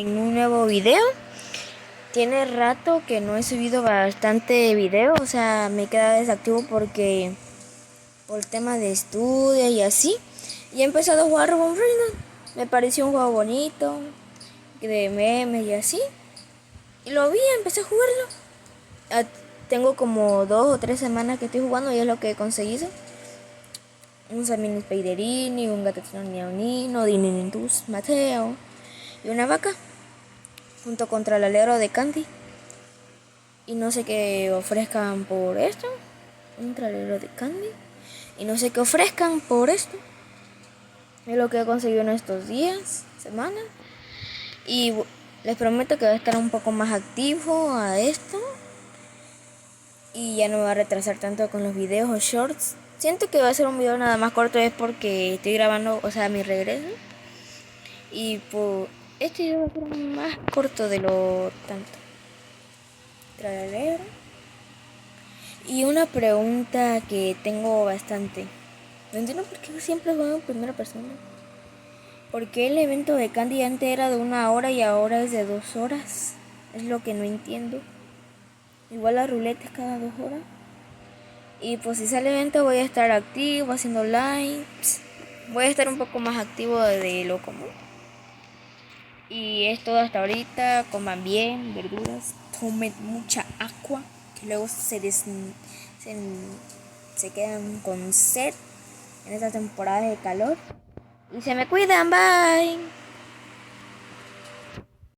en un nuevo video. Tiene rato que no he subido bastante video, o sea, me he quedado desactivo por temas de estudio y así. Y he empezado a jugar Roblox. Me pareció un juego bonito, de memes y así. Y lo vi, empecé a jugarlo. Ah, tengo como 2 o 3 semanas que estoy jugando y es lo que he conseguido. Un Samini Spiderini, un Gatatino Niaunino, Dininintus Mateo y una vaca junto contra el alero de Candy. Y no sé qué ofrezcan por esto. Un tralero de Candy. Y no sé qué ofrezcan por esto. Es lo que he conseguido en estos días, semanas. Y les prometo que voy a estar un poco más activo a esto. Y ya no me va a retrasar tanto con los videos o shorts. Siento que va a ser un video nada más corto, es porque estoy grabando, o sea, mi regreso. Y pues este video va a ser más corto de lo tanto. Tralalero. Y una pregunta que tengo bastante. No entiendo por qué siempre juego en primera persona. ¿Por qué el evento de Candy antes era de 1 hora y ahora es de 2 horas? Es lo que no entiendo. Igual la ruleta es cada 2 horas. Y pues si sale evento voy a estar activo, haciendo lives. Voy a estar un poco más activo de lo común. Y es todo hasta ahorita. Coman bien, verduras. Tomen mucha agua. Que luego se quedan con sed en estas temporadas de calor. Y se me cuidan, bye.